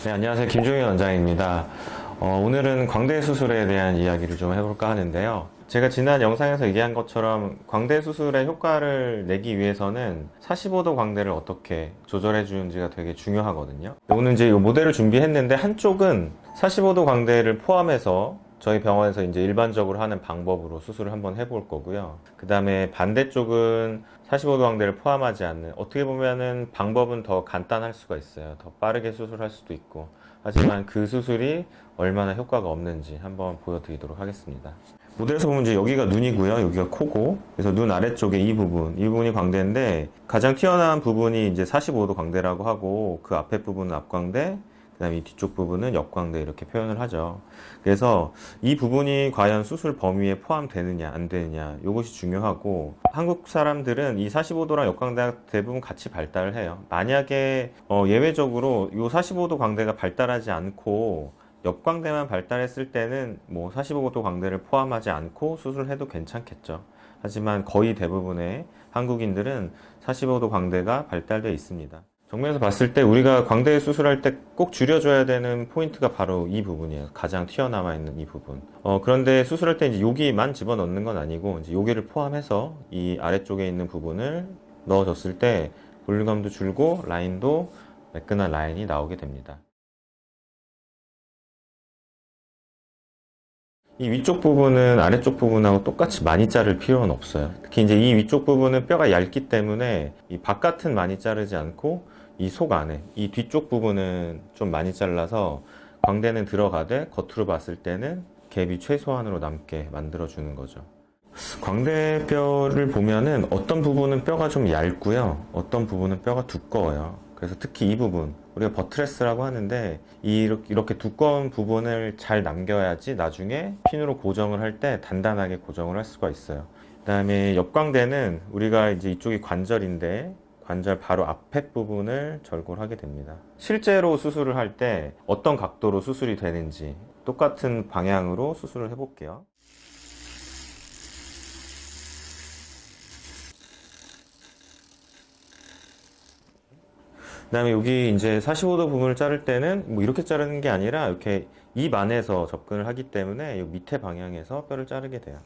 네, 안녕하세요. 김종희 원장입니다. 오늘은 광대 수술에 대한 이야기를 좀 해볼까 하는데요. 제가 지난 영상에서 얘기한 것처럼 광대 수술의 효과를 내기 위해서는 45도 광대를 어떻게 조절해 주는지가 되게 중요하거든요. 오늘 이제 이 모델을 준비했는데 한쪽은 45도 광대를 포함해서 저희 병원에서 이제 일반적으로 하는 방법으로 수술을 한번 해볼 거고요. 그 다음에 반대쪽은 45도 광대를 포함하지 않는, 어떻게 보면은 방법은 더 간단할 수가 있어요. 더 빠르게 수술할 수도 있고. 하지만 그 수술이 얼마나 효과가 없는지 한번 보여드리도록 하겠습니다. 모델에서 보면 이제 여기가 눈이고요. 여기가 코고. 그래서 눈 아래쪽에 이 부분이 광대인데 가장 튀어나온 부분이 이제 45도 광대라고 하고 그 앞에 부분은 앞광대, 그다음에 이 뒤쪽 부분은 옆광대 이렇게 표현을 하죠. 그래서 이 부분이 과연 수술 범위에 포함되느냐 안 되느냐 이것이 중요하고, 한국 사람들은 이 45도랑 옆광대가 대부분 같이 발달을 해요. 만약에 예외적으로 이 45도 광대가 발달하지 않고 옆광대만 발달했을 때는 뭐 45도 광대를 포함하지 않고 수술해도 괜찮겠죠. 하지만 거의 대부분의 한국인들은 45도 광대가 발달되어 있습니다. 정면에서 봤을 때 우리가 광대 수술할 때 꼭 줄여줘야 되는 포인트가 바로 이 부분이에요. 가장 튀어나와 있는 이 부분. 그런데 수술할 때 이제 여기만 집어넣는 건 아니고 이제 여기를 포함해서 이 아래쪽에 있는 부분을 넣어줬을 때 볼륨감도 줄고 라인도 매끈한 라인이 나오게 됩니다. 이 위쪽 부분은 아래쪽 부분하고 똑같이 많이 자를 필요는 없어요. 특히 이제 이 위쪽 부분은 뼈가 얇기 때문에 이 바깥은 많이 자르지 않고 이 속 안에, 이 뒤쪽 부분은 좀 많이 잘라서 광대는 들어가되 겉으로 봤을 때는 갭이 최소한으로 남게 만들어주는 거죠. 광대뼈를 보면은 어떤 부분은 뼈가 좀 얇고요. 어떤 부분은 뼈가 두꺼워요. 그래서 특히 이 부분, 우리가 버트레스라고 하는데 이렇게 두꺼운 부분을 잘 남겨야지 나중에 핀으로 고정을 할 때 단단하게 고정을 할 수가 있어요. 그 다음에 옆광대는 우리가 이제 이쪽이 관절인데 관절 바로 앞에 부분을 절골 하게 됩니다. 실제로 수술을 할 때 어떤 각도로 수술이 되는지 똑같은 방향으로 수술을 해볼게요. 그다음에 여기 이제 45도 부분을 자를 때는 뭐 이렇게 자르는 게 아니라 이렇게 입 안에서 접근을 하기 때문에 이 밑에 방향에서 뼈를 자르게 돼요.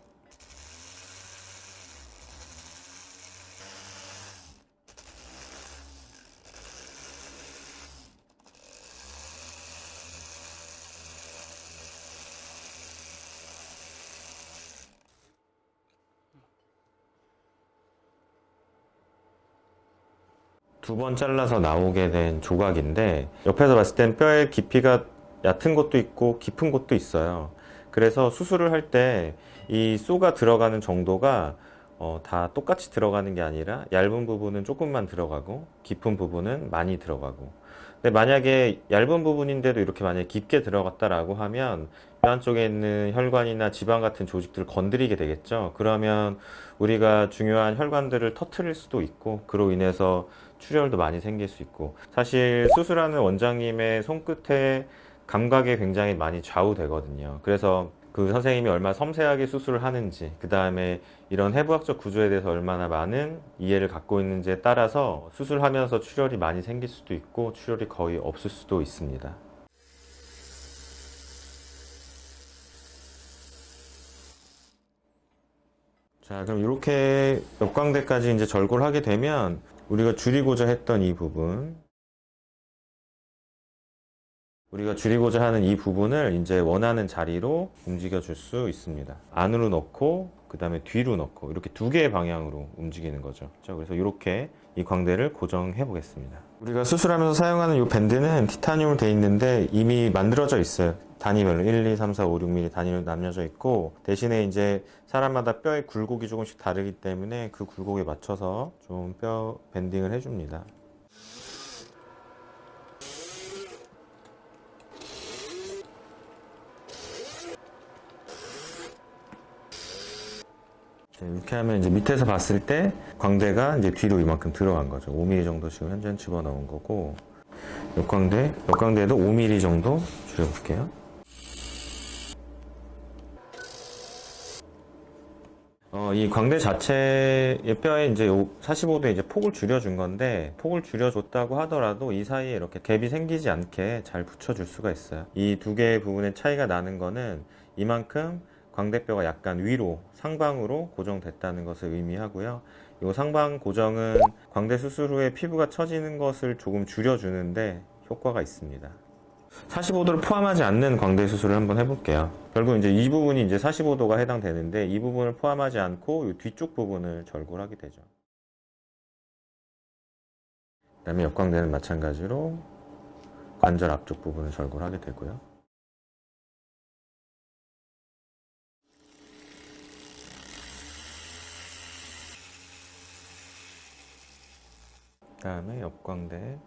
두 번 잘라서 나오게 된 조각인데 옆에서 봤을 땐 뼈의 깊이가 얕은 곳도 있고 깊은 곳도 있어요. 그래서 수술을 할 때 이 쏘가 들어가는 정도가 다 똑같이 들어가는 게 아니라 얇은 부분은 조금만 들어가고 깊은 부분은 많이 들어가고. 근데 만약에 얇은 부분인데도 이렇게 만약에 깊게 들어갔다라고 하면 뼈 안쪽에 있는 혈관이나 지방 같은 조직들을 건드리게 되겠죠. 그러면 우리가 중요한 혈관들을 터트릴 수도 있고 그로 인해서 출혈도 많이 생길 수 있고, 사실 수술하는 원장님의 손끝에 감각에 굉장히 많이 좌우되거든요. 그래서 그 선생님이 얼마나 섬세하게 수술을 하는지, 그 다음에 이런 해부학적 구조에 대해서 얼마나 많은 이해를 갖고 있는지에 따라서 수술하면서 출혈이 많이 생길 수도 있고 출혈이 거의 없을 수도 있습니다. 자, 그럼 이렇게 역광대까지 이제 절골 하게 되면 우리가 줄이고자 했던 이 부분, 우리가 줄이고자 하는 이 부분을 이제 원하는 자리로 움직여 줄 수 있습니다. 안으로 넣고 그 다음에 뒤로 넣고 이렇게 두 개의 방향으로 움직이는 거죠. 그래서 이렇게 이 광대를 고정해 보겠습니다. 우리가 수술하면서 사용하는 이 밴드는 티타늄으로 되어 있는데 이미 만들어져 있어요. 단위별로 1, 2, 3, 4, 5, 6mm 단위로 나뉘어져 있고, 대신에 이제 사람마다 뼈의 굴곡이 조금씩 다르기 때문에 그 굴곡에 맞춰서 좀 뼈 밴딩을 해줍니다. 이렇게 하면 이제 밑에서 봤을 때 광대가 이제 뒤로 이만큼 들어간 거죠. 5mm 정도 지금 현재 집어넣은 거고, 옆광대도 5mm 정도 줄여볼게요. 이 광대 자체의 뼈에 이제 45도 이제 폭을 줄여준 건데, 폭을 줄여줬다고 하더라도 이 사이에 이렇게 갭이 생기지 않게 잘 붙여줄 수가 있어요. 이 두 개의 부분의 차이가 나는 거는 이만큼 광대뼈가 약간 위로 상방으로 고정됐다는 것을 의미하고요. 이 상방 고정은 광대 수술 후에 피부가 처지는 것을 조금 줄여주는데 효과가 있습니다. 45도를 포함하지 않는 광대 수술을 한번 해볼게요. 결국 이제 이 부분이 이제 45도가 해당되는데, 이 부분을 포함하지 않고 이 뒤쪽 부분을 절골 하게 되죠. 그 다음에 역광대는 마찬가지로 관절 앞쪽 부분을 절골 하게 되고요. 그 다음에 옆광대.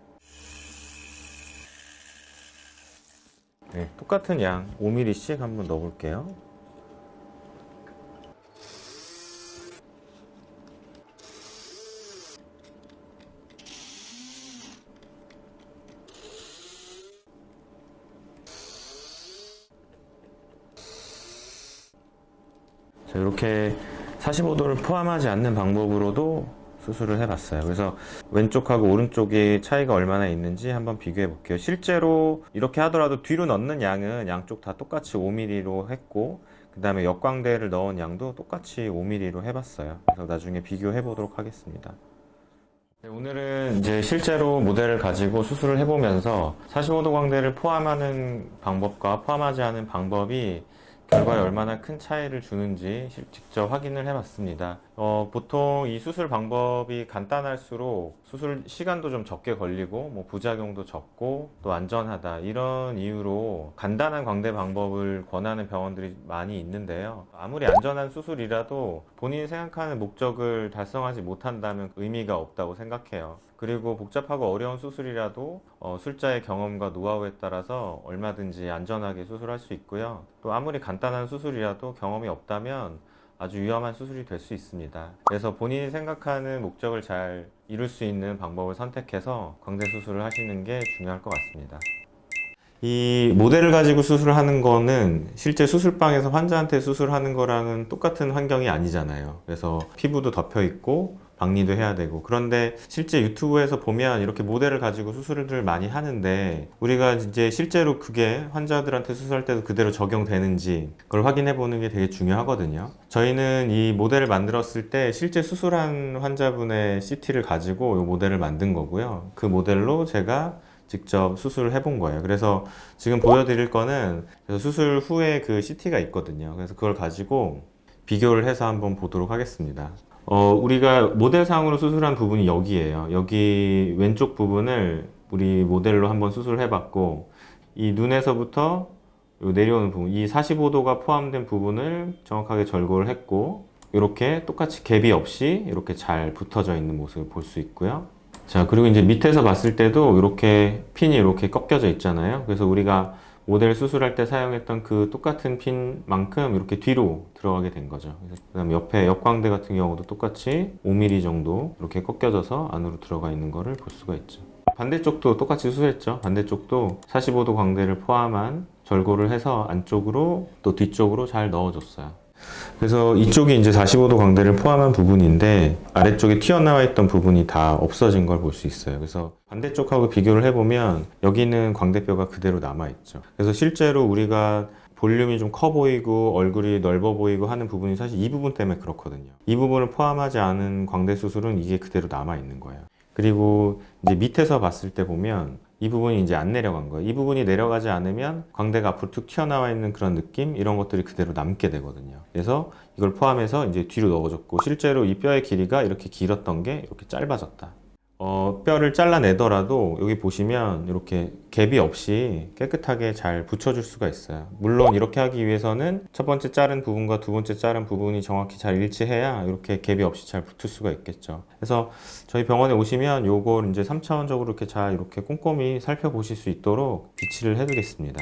네, 똑같은 양 5mm씩 한번 넣어볼게요. 자, 이렇게 45도를 포함하지 않는 방법으로도 수술을 해봤어요. 그래서 왼쪽하고 오른쪽의 차이가 얼마나 있는지 한번 비교해 볼게요. 실제로 이렇게 하더라도 뒤로 넣는 양은 양쪽 다 똑같이 5mm로 했고, 그 다음에 역광대를 넣은 양도 똑같이 5mm로 해봤어요. 그래서 나중에 비교해 보도록 하겠습니다. 네, 오늘은 이제 실제로 모델을 가지고 수술을 해보면서 45도 광대를 포함하는 방법과 포함하지 않은 방법이 결과에 얼마나 큰 차이를 주는지 직접 확인을 해봤습니다. 보통 이 수술 방법이 간단할수록 수술 시간도 좀 적게 걸리고 뭐 부작용도 적고 또 안전하다, 이런 이유로 간단한 광대 방법을 권하는 병원들이 많이 있는데요. 아무리 안전한 수술이라도 본인이 생각하는 목적을 달성하지 못한다면 의미가 없다고 생각해요. 그리고 복잡하고 어려운 수술이라도 술자의 경험과 노하우에 따라서 얼마든지 안전하게 수술할 수 있고요. 또 아무리 간단한 수술이라도 경험이 없다면 아주 위험한 수술이 될 수 있습니다. 그래서 본인이 생각하는 목적을 잘 이룰 수 있는 방법을 선택해서 광대 수술을 하시는 게 중요할 것 같습니다. 이 모델을 가지고 수술하는 거는 실제 수술방에서 환자한테 수술하는 거랑은 똑같은 환경이 아니잖아요. 그래서 피부도 덮여 있고 박리도 해야 되고, 그런데 실제 유튜브에서 보면 이렇게 모델을 가지고 수술을 많이 하는데, 우리가 이제 실제로 그게 환자들한테 수술할 때도 그대로 적용되는지 그걸 확인해 보는 게 되게 중요하거든요. 저희는 이 모델을 만들었을 때 실제 수술한 환자분의 CT를 가지고 이 모델을 만든 거고요. 그 모델로 제가 직접 수술을 해본 거예요. 그래서 지금 보여드릴 거는 수술 후에 그 CT가 있거든요. 그래서 그걸 가지고 비교를 해서 한번 보도록 하겠습니다. 우리가 모델상으로 수술한 부분이 여기예요. 여기 왼쪽 부분을 우리 모델로 한번 수술을 해봤고, 이 눈에서부터 내려오는 부분, 이 45도가 포함된 부분을 정확하게 절골을 했고, 이렇게 똑같이 갭이 없이 이렇게 잘 붙어져 있는 모습을 볼 수 있고요. 자, 그리고 이제 밑에서 봤을 때도 이렇게 핀이 이렇게 꺾여져 있잖아요. 그래서 우리가 모델 수술할 때 사용했던 그 똑같은 핀만큼 이렇게 뒤로 들어가게 된 거죠. 그 다음에 옆에 역광대 같은 경우도 똑같이 5mm 정도 이렇게 꺾여져서 안으로 들어가 있는 거를 볼 수가 있죠. 반대쪽도 똑같이 수술했죠. 반대쪽도 45도 광대를 포함한 절골을 해서 안쪽으로 또 뒤쪽으로 잘 넣어줬어요. 그래서 이쪽이 이제 45도 광대를 포함한 부분인데, 아래쪽에 튀어나와 있던 부분이 다 없어진 걸 볼 수 있어요. 그래서 반대쪽하고 비교를 해보면 여기는 광대뼈가 그대로 남아있죠. 그래서 실제로 우리가 볼륨이 좀 커 보이고 얼굴이 넓어 보이고 하는 부분이 사실 이 부분 때문에 그렇거든요. 이 부분을 포함하지 않은 광대 수술은 이게 그대로 남아있는 거예요. 그리고 이제 밑에서 봤을 때 보면 이 부분이 이제 안 내려간 거예요. 이 부분이 내려가지 않으면 광대가 앞으로 툭 튀어나와 있는 그런 느낌, 이런 것들이 그대로 남게 되거든요. 그래서 이걸 포함해서 이제 뒤로 넣어줬고, 실제로 이 뼈의 길이가 이렇게 길었던 게 이렇게 짧아졌다. 뼈를 잘라내더라도 여기 보시면 이렇게 갭이 없이 깨끗하게 잘 붙여줄 수가 있어요. 물론 이렇게 하기 위해서는 첫 번째 자른 부분과 두 번째 자른 부분이 정확히 잘 일치해야 이렇게 갭이 없이 잘 붙을 수가 있겠죠. 그래서 저희 병원에 오시면 요걸 이제 3차원적으로 이렇게 잘 이렇게 꼼꼼히 살펴보실 수 있도록 비치를 해두겠습니다.